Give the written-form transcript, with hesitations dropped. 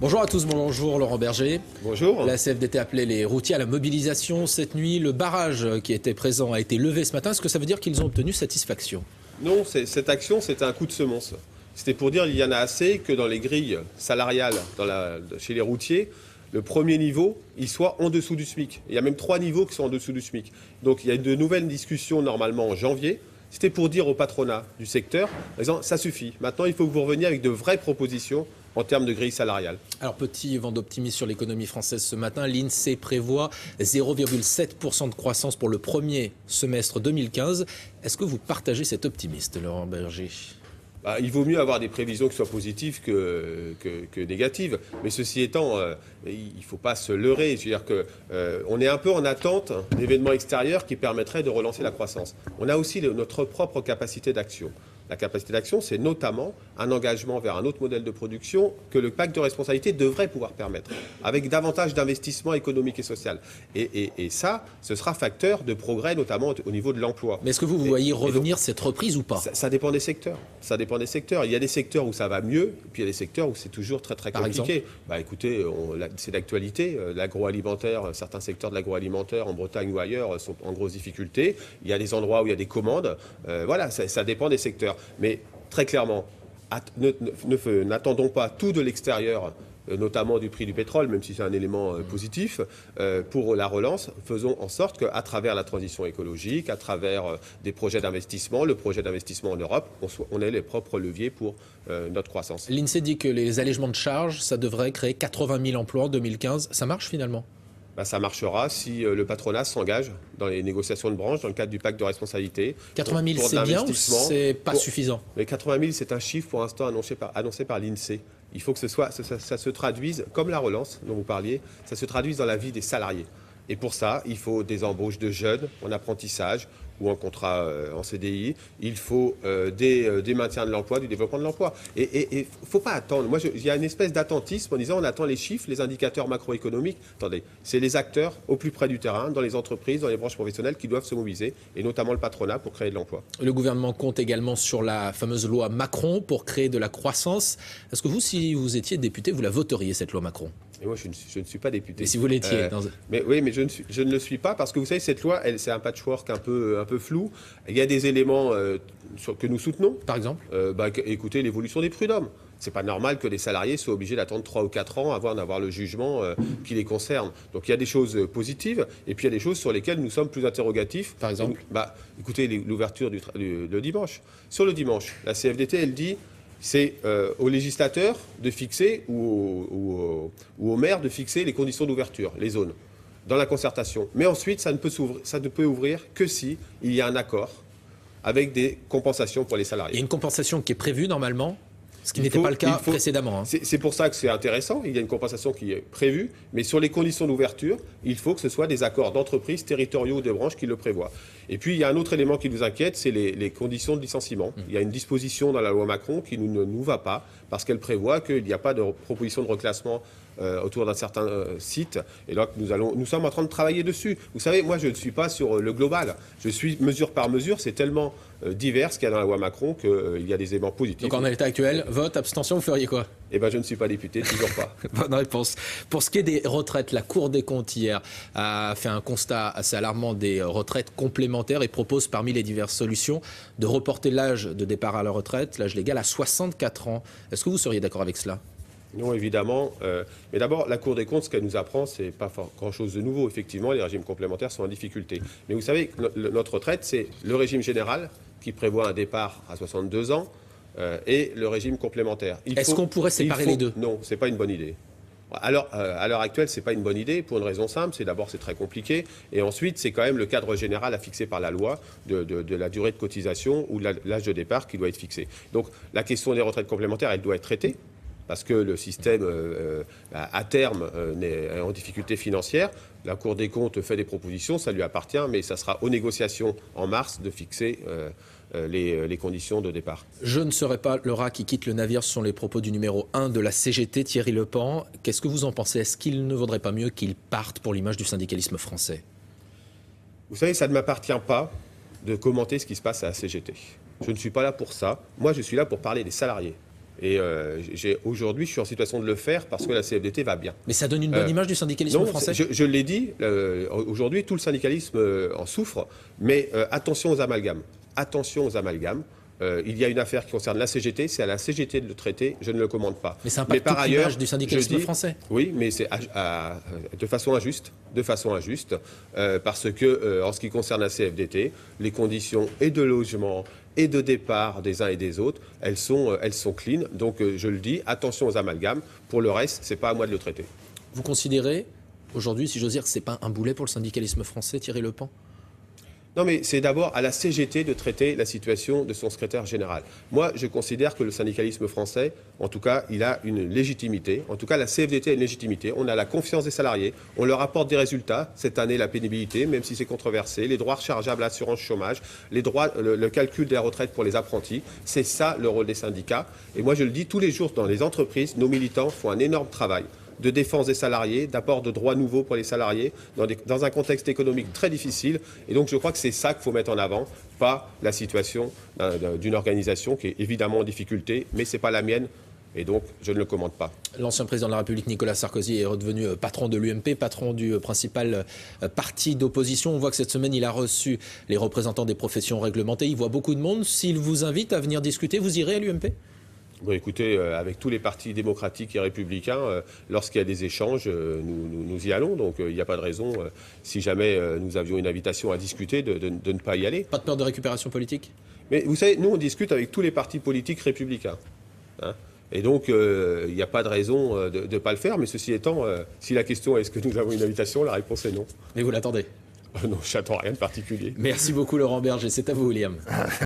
Bonjour à tous, bonjour Laurent Berger. Bonjour. La CFDT appelait les routiers à la mobilisation cette nuit. Le barrage qui était présent a été levé ce matin. Est-ce que ça veut dire qu'ils ont obtenu satisfaction? Non, cette action, c'était un coup de semonce. C'était pour dire qu'il y en a assez que dans les grilles salariales chez les routiers, le premier niveau, il soit en dessous du SMIC. Il y a même 3 niveaux qui sont en dessous du SMIC. Donc il y a de nouvelles discussions normalement en janvier. C'était pour dire au patronat du secteur, en disant, ça suffit. Maintenant, il faut que vous reveniez avec de vraies propositions en termes de grille salariale. Alors, petit vent d'optimisme sur l'économie française ce matin. L'INSEE prévoit 0,7% de croissance pour le premier semestre 2015. Est-ce que vous partagez cet optimisme, Laurent Berger? Il vaut mieux avoir des prévisions qui soient positives que négatives. Mais ceci étant, il ne faut pas se leurrer. C'est-à-dire qu'on est un peu en attente d'événements extérieurs qui permettraient de relancer la croissance. On a aussi notre propre capacité d'action. La capacité d'action, c'est notamment un engagement vers un autre modèle de production que le pacte de responsabilité devrait pouvoir permettre, avec davantage d'investissement économique et social. Et ça, ce sera facteur de progrès, notamment au niveau de l'emploi. Mais est-ce que vous voyez revenir cette reprise ou pas? Ça dépend des secteurs. Ça dépend des secteurs. Il y a des secteurs où ça va mieux, et puis il y a des secteurs où c'est toujours très très compliqué. Écoutez, c'est d'actualité. L'agroalimentaire, certains secteurs de l'agroalimentaire en Bretagne ou ailleurs sont en grosse difficulté. Il y a des endroits où il y a des commandes. Voilà, ça dépend des secteurs. Mais très clairement, n'attendons pas tout de l'extérieur, notamment du prix du pétrole, même si c'est un élément positif, pour la relance. Faisons en sorte qu'à travers la transition écologique, à travers des projets d'investissement, le projet d'investissement en Europe, on ait les propres leviers pour notre croissance. L'INSEE dit que les allègements de charges, ça devrait créer 80 000 emplois en 2015. Ça marche finalement? Ça marchera si le patronat s'engage dans les négociations de branche, dans le cadre du pacte de responsabilité. 80 000, c'est bien ou c'est pas suffisant? Mais 80 000, c'est un chiffre pour l'instant annoncé par l'INSEE. Il faut que ça se traduise, comme la relance dont vous parliez, ça se traduise dans la vie des salariés. Et pour ça, il faut des embauches de jeunes en apprentissage ou en contrat en CDI. Il faut des maintiens de l'emploi, du développement de l'emploi. Et il ne faut pas attendre. Moi, il y a une espèce d'attentisme en disant on attend les chiffres, les indicateurs macroéconomiques. Attendez, c'est les acteurs au plus près du terrain, dans les entreprises, dans les branches professionnelles qui doivent se mobiliser, et notamment le patronat pour créer de l'emploi. Le gouvernement compte également sur la fameuse loi Macron pour créer de la croissance. Est-ce que vous, si vous étiez député, vous la voteriez, cette loi Macron? Et moi, je ne suis pas député. Et si vous l'étiez mais je ne le suis pas parce que vous savez, cette loi, c'est un patchwork un peu flou. Il y a des éléments que nous soutenons. Par exemple écoutez, l'évolution des prud'hommes. C'est pas normal que les salariés soient obligés d'attendre 3 ou 4 ans avant d'avoir le jugement qui les concerne. Donc il y a des choses positives et puis il y a des choses sur lesquelles nous sommes plus interrogatifs. Par exemple écoutez, l'ouverture le dimanche. Sur le dimanche, la CFDT, elle dit c'est aux législateurs de fixer ou aux maires de fixer les conditions d'ouverture, les zones, dans la concertation. Mais ensuite, ça ne peut ouvrir que si il y a un accord avec des compensations pour les salariés. Il y a une compensation qui est prévue normalement, ce qui n'était pas le cas précédemment. C'est pour ça que c'est intéressant. Il y a une compensation qui est prévue, mais sur les conditions d'ouverture, il faut que ce soit des accords d'entreprise, territoriaux ou de branches qui le prévoient. Et puis, il y a un autre élément qui nous inquiète, c'est les conditions de licenciement. Il y a une disposition dans la loi Macron qui ne nous va pas, parce qu'elle prévoit qu'il n'y a pas de proposition de reclassement autour d'un certain site. Et là, nous sommes en train de travailler dessus. Vous savez, moi, je ne suis pas sur le global. Je suis mesure par mesure. C'est tellement divers ce qu'il y a dans la loi Macron qu'il y a des éléments positifs. Donc, en l'état actuel, vote, abstention, vous feriez quoi? Je ne suis pas député, toujours pas. Bonne réponse. Pour ce qui est des retraites, la Cour des comptes hier a fait un constat assez alarmant des retraites complémentaires et propose parmi les diverses solutions de reporter l'âge de départ à la retraite, l'âge légal, à 64 ans. Est-ce que vous seriez d'accord avec cela? Non, évidemment. Mais d'abord, la Cour des comptes, ce qu'elle nous apprend, c'est pas grand-chose de nouveau. Effectivement, les régimes complémentaires sont en difficulté. Mais vous savez, notre retraite, c'est le régime général qui prévoit un départ à 62 ans et le régime complémentaire. Est-ce qu'on pourrait séparer les deux? Non, c'est pas une bonne idée. Alors, à l'heure actuelle, c'est pas une bonne idée pour une raison simple. C'est d'abord, c'est très compliqué. Et ensuite, c'est quand même le cadre général à fixer par la loi de la durée de cotisation ou de l'âge de départ qui doit être fixé. Donc, la question des retraites complémentaires, elle doit être traitée, parce que le système, à terme, est en difficulté financière. La Cour des comptes fait des propositions, ça lui appartient, mais ça sera aux négociations en mars de fixer les conditions de départ. Je ne serai pas le rat qui quitte le navire, ce sont les propos du numéro 1 de la CGT, Thierry Lepan. Qu'est-ce que vous en pensez? Est-ce qu'il ne vaudrait pas mieux qu'il parte pour l'image du syndicalisme français? Vous savez, ça ne m'appartient pas de commenter ce qui se passe à la CGT. Je ne suis pas là pour ça. Moi, je suis là pour parler des salariés. Et aujourd'hui, je suis en situation de le faire parce que la CFDT va bien. Mais ça donne une bonne image du syndicalisme français. Je l'ai dit, aujourd'hui, tout le syndicalisme en souffre, mais attention aux amalgames. Attention aux amalgames. Il y a une affaire qui concerne la CGT, c'est à la CGT de le traiter, je ne le commande pas. Mais ça impacte toute l'image du syndicalisme français. Oui, mais c'est de façon injuste, parce que en ce qui concerne la CFDT, les conditions et de logement et de départ des uns et des autres, elles sont clean. Donc je le dis, attention aux amalgames. Pour le reste, c'est pas à moi de le traiter. Vous considérez aujourd'hui, si j'ose dire, que c'est pas un boulet pour le syndicalisme français, Thierry Lepant ? Non, mais c'est d'abord à la CGT de traiter la situation de son secrétaire général. Moi, je considère que le syndicalisme français, en tout cas, il a une légitimité. En tout cas, la CFDT a une légitimité. On a la confiance des salariés. On leur apporte des résultats. Cette année, la pénibilité, même si c'est controversé, les droits rechargeables, l'assurance chômage, les droits, le calcul des retraites pour les apprentis. C'est ça le rôle des syndicats. Et moi, je le dis tous les jours dans les entreprises, nos militants font un énorme travail de défense des salariés, d'apport de droits nouveaux pour les salariés, dans un contexte économique très difficile. Et donc je crois que c'est ça qu'il faut mettre en avant, pas la situation d'une organisation qui est évidemment en difficulté, mais ce n'est pas la mienne. Et donc, je ne le commande pas. L'ancien président de la République, Nicolas Sarkozy, est redevenu patron de l'UMP, patron du principal parti d'opposition. On voit que cette semaine, il a reçu les représentants des professions réglementées. Il voit beaucoup de monde. S'il vous invite à venir discuter, vous irez à l'UMP ? Bon, écoutez, avec tous les partis démocratiques et républicains, lorsqu'il y a des échanges, nous y allons. Donc il n'y a pas de raison, si jamais nous avions une invitation à discuter, de ne pas y aller. Pas de peur de récupération politique ? Mais vous savez, nous on discute avec tous les partis politiques républicains. Hein. Et donc il n'y a pas de raison de ne pas le faire. Mais ceci étant, si la question est est-ce que nous avons une invitation, la réponse est non. Mais vous l'attendez ? Non, j'attends rien de particulier. Merci beaucoup Laurent Berger, c'est à vous William.